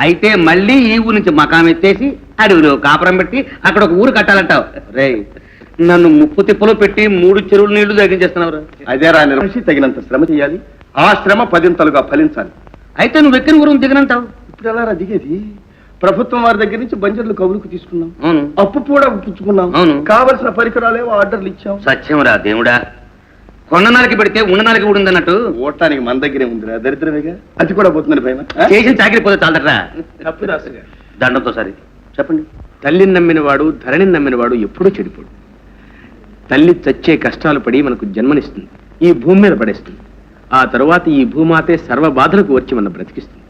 అయితే మళ్ళీ ఈ ఊరు నుంచి మకాం ఎత్తేసి అడవిలో కాపురం పెట్టి అక్కడ ఒక ఊరు కట్టాలంటావు. రే, నన్ను ముప్పు తిప్పలో పెట్టి 3 చెరువులు నీళ్లు తగ్గించేస్తున్నావు. అదే రా నిర్మసి, తగినంత శ్రమ చేయాలి, ఆ శ్రమ 10 ఫలించాలి. అయితే నువ్వు ఎక్కిన ఊరు దిగనంటావు. ఇప్పుడు ఎలా దిగేది? ప్రభుత్వం వారి దగ్గర నుంచి బంజర్లు కబులుకు తీసుకున్నాం, అవును. అప్పు కూడా పుచ్చుకున్నాం, అవును. కావలసిన పరికరాలేవో ఆర్డర్లు ఇచ్చాం. సత్యం రా దేవుడా, కొన్ననాలకి పెడితే ఉన్ననాలకి ఊడిందన్నట్టు ఓటానికి మన దగ్గరే ఉందిరా, దరిద్రమేగా. అది కూడా పోతుందని భయమా? చేసిన చాకరీ పోతే చాలరా. తప్పు రాసుగా దండంతో సరి చెప్పండి. తల్లిని నమ్మినవాడు ధరణిని నమ్మినవాడు ఎప్పుడూ చెడిపోడు. తల్లి చచ్చే కష్టాలు పడి మనకు జన్మనిస్తుంది, ఈ భూమి మీద పడేస్తుంది. ఆ తరువాత ఈ భూమాతే సర్వ బాధలకు వచ్చి మన బ్రతికిస్తుంది.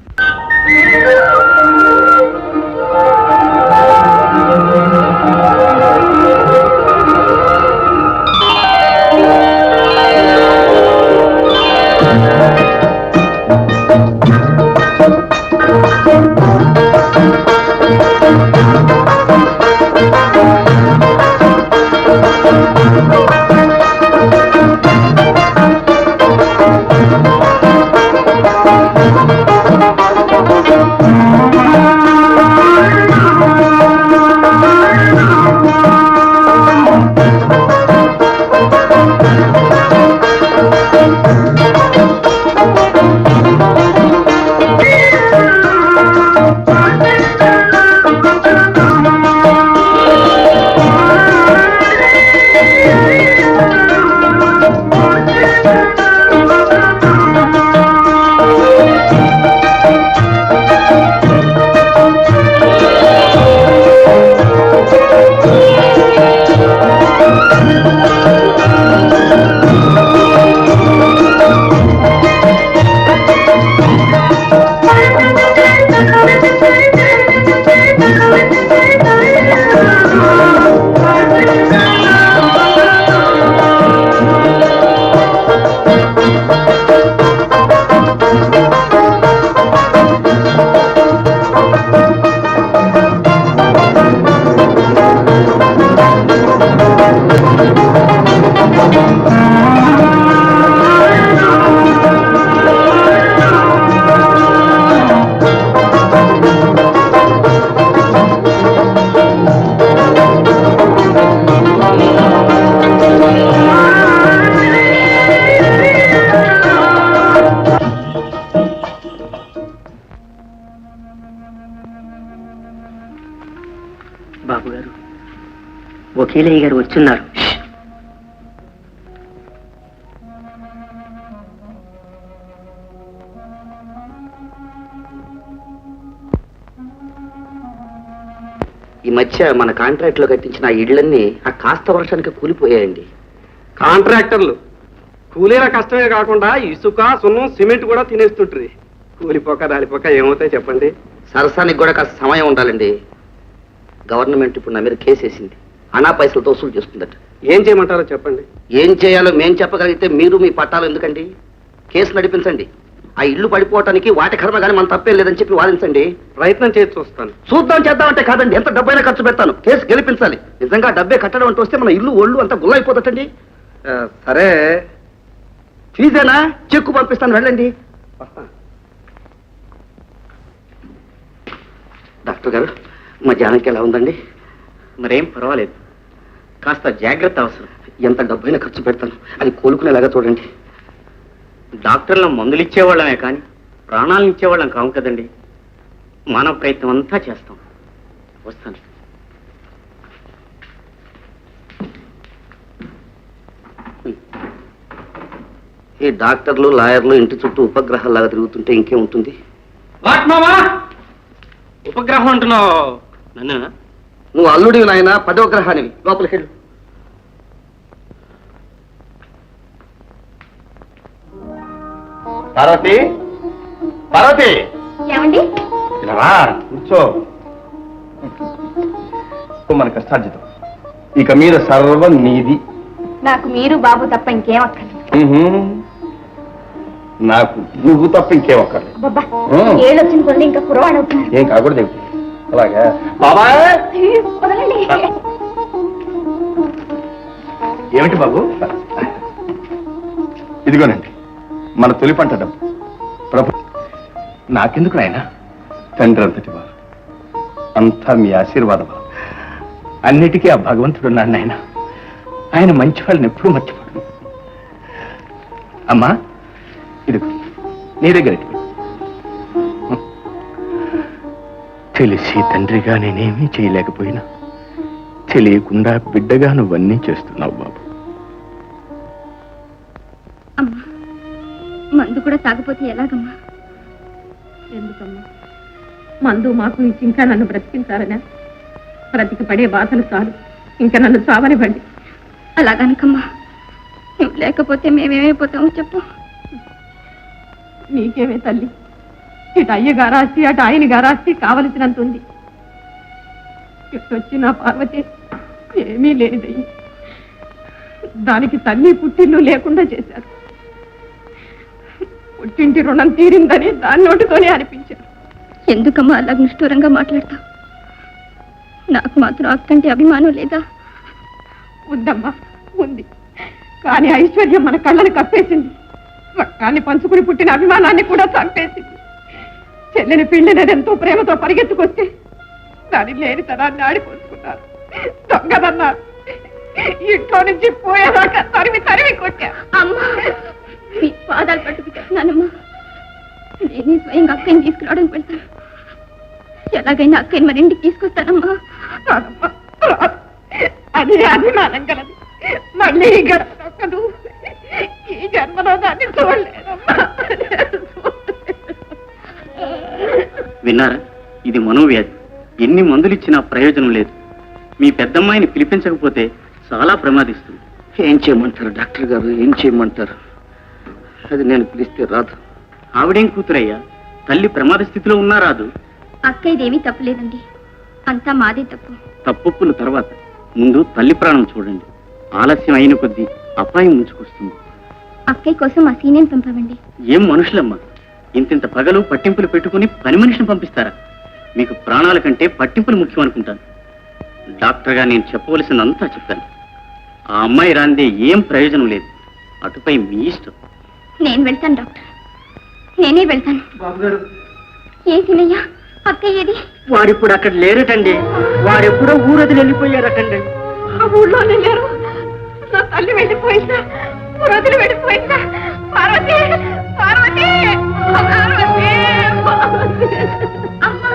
బాబు గారు, వకీలయ్య గారు వచ్చున్నారు. ఈ మధ్య మన కాంట్రాక్ట్ లో కట్టించిన ఆ ఇళ్లన్నీ ఆ కాస్త వర్షానికి కూలిపోయాయండి. కాంట్రాక్టర్లు కూలీల కష్టమే కాకుండా ఇసుక సున్నం సిమెంట్ కూడా తినేస్తుంటారు. కూలిపోక రాలిపోక ఏమవుతాయి చెప్పండి. సరసానికి కూడా కాస్త సమయం ఉండాలండి. గవర్నమెంట్ ఇప్పుడు నా మీద కేసు వేసింది, అనా పైసలతో వసూలు చేస్తుందట. ఏం చేయమంటారో చెప్పండి. ఏం చేయాలో మేం చెప్పగలిగితే మీరు మీ పట్టాలు ఎందుకండి? కేసు నడిపించండి. ఆ ఇల్లు పడిపోవటానికి వాటి కర్మ కానీ మన తప్పేం లేదని చెప్పి వాదించండి. ప్రయత్నం చేసి చూస్తాను. చూద్దాం చేద్దామంటే కాదండి, ఎంత డబ్బైనా ఖర్చు పెడతాను. కేసు గెలిపించాలి. నిజంగా డబ్బే కట్టడం అంటూ వస్తే మన ఇల్లు ఒళ్ళు అంతా గుల్లైపోతుందండి. సరే, ఫీజేనా? చెక్కు పంపిస్తాను, వెళ్ళండి. డాక్టర్ గారు, మా జానకి ఎలా ఉందండి? మరేం పర్వాలేదు, కాస్త జాగ్రత్త అవసరం. ఎంత డబ్బైనా ఖర్చు పెడతాను, అది కోలుకునేలాగా చూడండి. డాక్టర్లు మందులు ఇచ్చేవాళ్ళమే కానీ ప్రాణాలను ఇచ్చేవాళ్ళం కావు కదండి. మానవ ప్రయత్నం అంతా చేస్తాం. వస్తాను. ఈ డాక్టర్లు లాయర్లు ఇంటి చుట్టూ ఉపగ్రహాల్లాగా తిరుగుతుంటే ఇంకేముంటుంది? ఉపగ్రహం అంటున్నావు నన్ను? నువ్వు అల్లుడివి నాయన, 10వ గ్రహానివి. లోపలికి వెళ్ళు. పార్వతి, పార్వతి, ఏమండి? ఇలా కూర్చో. మన కష్టార్జితం ఇక మీద సర్వం నీది. నాకు మీరు బాబు తప్ప ఇంకేం అక్కర్లేదు. నాకు నువ్వు తప్ప ఇంకేం అక్కర్లేదు. బాబా, ఏళ్ళు వచ్చిన కొద్ది ఇంకా కురవాడు అవుతున్నారు. ఏం కాకూడదు ఏమిటి? అలాగా బాబాయ్. వదలండి. ఏమిటి బాబు? ఇదిగోనండి మన తొలి పంట డబ్బు. ప్రభు, నాకెందుకు నాయన? తండ్రి అంతటి వారు, అంతా మీ ఆశీర్వాదం. అన్నిటికీ ఆ భగవంతుడు ఉన్నాడు నాయన. ఆయన మంచి వాళ్ళని ఎప్పుడూ మర్చిపోడు. అమ్మా, ఇది నీ దగ్గర ఇటు. తెలిసి తండ్రిగా నేనేమీ చేయలేకపోయినా తెలియకుండా బిడ్డగా నువ్వన్నీ చేస్తున్నావు బాబు. అమ్మా, మందు కూడా తాగపోతే ఎలాగమ్మా? ఎందుకమ్మా? మందు మాకు ఇచ్చి ఇంకా నన్ను బ్రతికించాలనా? బ్రతికి పడే బాధలు చాలు, ఇంకా నన్ను చావనివ్వండి. అలాగనకమ్మా, నువ్వు లేకపోతే మేమేమైపోతామో చెప్పు. నీకేమే తల్లి, ఇటు అయ్య గారాస్తి అటు ఆయన గారాస్తి కావలసినంత ఉంది. ఇటు వచ్చి నా పార్వతి ఏమీ లేనిదయ్యి, దానికి తల్లి పుట్టిల్లు లేకుండా చేశారు. పుట్టింటి రుణం తీరిందని దాని నోటితోనే అనిపించారు. ఎందుకమ్మా అలా నిష్ఠూరంగా మాట్లాడతావు? నాకు మాత్రం అక్కంటే అభిమానం లేదా? ఉందమ్మా, ఉంది. కానీ ఐశ్వర్యం మన కళ్ళని కప్పేసింది. రక్తాన్ని పంచుకుని పుట్టిన అభిమానాన్ని కూడా చంపేసింది. చెల్లిని పిండినది ఎంతో ప్రేమతో పరిగెత్తుకొస్తే దాని లేని తరాన్ని ఆడిపోసుకున్నారు. దొంగదన్నారు. ఇంట్లో నుంచి పోయేదాకా తరిమి తరిమి కొట్టా. అమ్మా, మీ పాదాలు పట్టుకు చెప్తున్నానమ్మా. నేనే స్వయంగా అక్కని తీసుకురావడానికి వెళ్తాను. ఎలాగైనా అక్కని మరి ఇంటికి తీసుకొస్తానమ్మా. రాదమ్మా, రాదు. అది అభిమానం కలదు. మళ్ళీ ఈ గడప నొక్కదు. ఈ జన్మలో దాన్ని చూడలేదమ్మా. విన్నారా? ఇది మనోవ్యాధి. ఎన్ని మందులు ఇచ్చినా ప్రయోజనం లేదు. మీ పెద్దమ్మాయిని పిలిపించకపోతే చాలా ప్రమాదిస్తుంది. ఏం చేయమంటారు డాక్టర్ గారు, ఏం చేయమంటారు? అది నేను పిలిస్తే రాదు. ఆవిడేం కూతురయ్యా, తల్లి ప్రమాద స్థితిలో ఉన్నా రాదు. అక్క ఇదేమీ తప్పులేదండి, అంతా మాదే తప్పు. తప్పుల తర్వాత ముందు తల్లి ప్రాణం చూడండి. ఆలస్యం అయిన కొద్దీ అపాయం ముంచుకొస్తుంది. అక్కయ్య కోసం ఆ సీనియర్ పంపవండి. ఏం మనుషులమ్మా, ఇంతింత పగలు పట్టింపులు పెట్టుకుని పని మనిషిని పంపిస్తారా? మీకు ప్రాణాల కంటే పట్టింపులు ముఖ్యం అనుకుంటాను. డాక్టర్గా నేను చెప్పవలసిందంతా చెప్తాను. ఆ అమ్మాయి రాందే ఏం ప్రయోజనం లేదు. అటుపై మీ ఇష్టం. నేను వెళ్తాను డాక్టర్, నేనే వెళ్తాను. ఏ సీనయ్య, అక్కయ్య ఏది? వాడిప్పుడు అక్కడ లేరటండి. వాడెప్పుడో ఊరొదిలి వెళ్ళిపోయారటండి. ఆ ఊళ్ళోనే లేరు. నా తల్లి వెళ్ళిపోయిందా? వదిలి వెళ్ళిపోయిందా? పార్వతి, పార్వతి, పార్వతి, పార్వతి. అమ్మా